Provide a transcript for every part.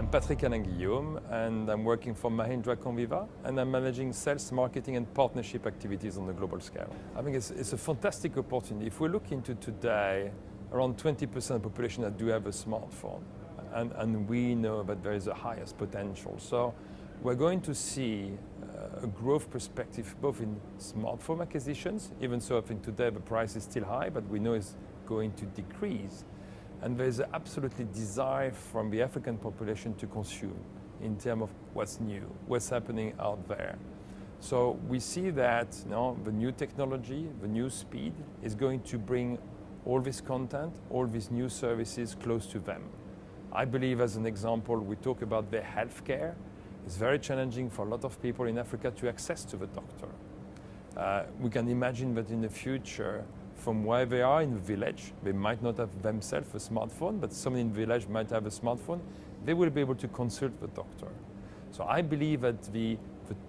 I'm Patrick Allainguillaume and I'm working for MahindraComviva and I'm managing sales, marketing and partnership activities on the global scale. I think it's a fantastic opportunity. If we look into today, around 20% of the population that do have a smartphone and we know that there is the highest potential. So we're going to see a growth perspective both in smartphone acquisitions, even so I think today the price is still high, but we know it's going to decrease. And there's an absolutely desire from the African population to consume in terms of what's new, what's happening out there. So we see that the new technology, the new speed is going to bring all this content, all these new services close to them. I believe, as an example, we talk about their healthcare. It's very challenging for a lot of people in Africa to access to the doctor. We can imagine that in the future, from where they are in the village, they might not have themselves a smartphone, but someone in the village might have a smartphone, they will be able to consult the doctor. So I believe that the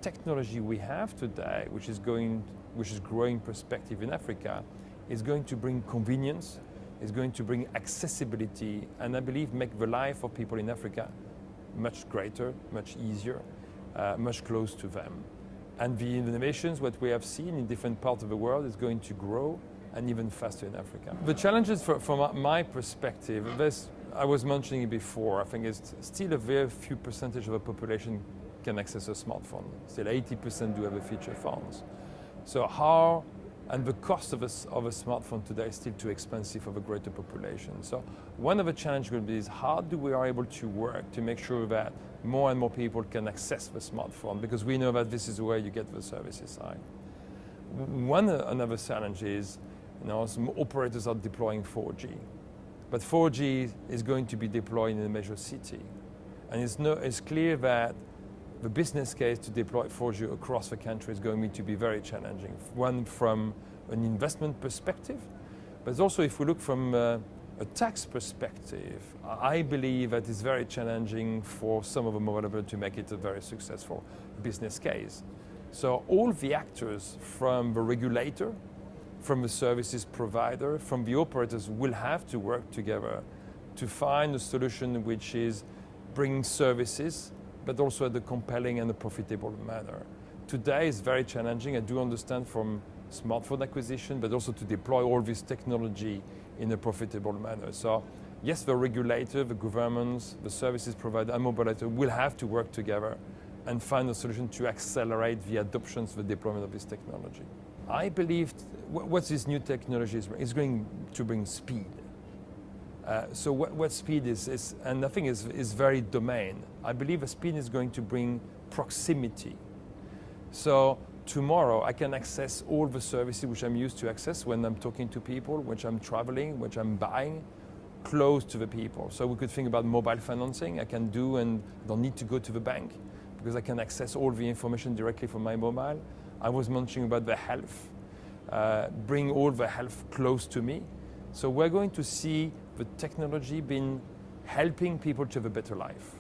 technology we have today, which is growing perspective in Africa, is going to bring convenience, is going to bring accessibility, and I believe make the life of people in Africa much greater, much easier, much close to them. And the innovations, what we have seen in different parts of the world, is going to grow and even faster in Africa. The challenges from my perspective, I was mentioning it before, I think it's still a very few percentage of the population can access a smartphone. Still 80% do have a feature phones. So and the cost of a smartphone today is still too expensive for the greater population. So one of the challenges will be is how do we are able to work to make sure that more and more people can access the smartphone, because we know that this is where you get the services side. Another challenge is, some operators are deploying 4G, but 4G is going to be deployed in a major city. And it's clear that the business case to deploy 4G across the country is going to be very challenging. One, from an investment perspective, but also if we look from a tax perspective, I believe that it's very challenging for some of the mobile operators to make it a very successful business case. So all the actors, from the regulator, from the services provider, from the operators, will have to work together to find a solution which is bringing services, but also at a compelling and a profitable manner. Today is very challenging. I do understand from smartphone acquisition, but also to deploy all this technology in a profitable manner. So yes, the regulator, the governments, the services provider, and mobile operator will have to work together and find a solution to accelerate the adoption, the deployment of this technology. I believe what this new technology is going to bring speed. So what speed is, and I think is very domain. I believe the speed is going to bring proximity. So tomorrow I can access all the services which I'm used to access when I'm talking to people, which I'm traveling, which I'm buying, close to the people. So we could think about mobile financing. I can do and don't need to go to the bank because I can access all the information directly from my mobile. I was mentioning about the health, bring all the health close to me. So we're going to see the technology being helping people to have a better life.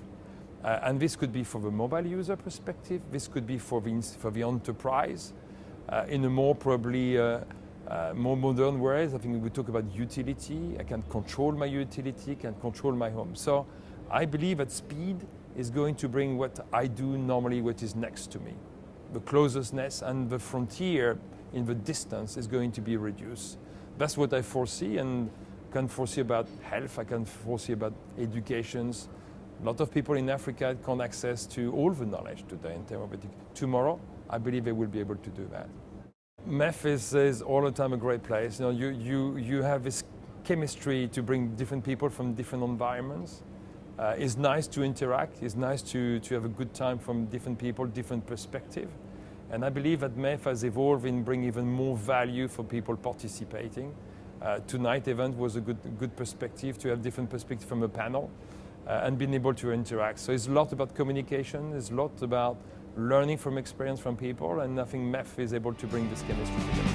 And this could be for the mobile user perspective, this could be for the enterprise, in a more probably more modern ways. I think we talk about utility. I can control my utility, can control my home. So I believe that speed is going to bring what I do normally, what is next to me. The closeness and the frontier in the distance is going to be reduced. That's what I foresee, and can foresee about health, I can foresee about educations. A lot of people in Africa can't access to all the knowledge today in terms of education. Tomorrow, I believe they will be able to do that. MEF is all the time a great place. You have this chemistry to bring different people from different environments. It's nice to interact, it's nice to have a good time from different people, different perspective. And I believe that MEF has evolved in bringing even more value for people participating. Tonight's event was a good perspective to have different perspectives from a panel and being able to interact. So it's a lot about communication, it's a lot about learning from experience from people, and I think MEF is able to bring this chemistry together.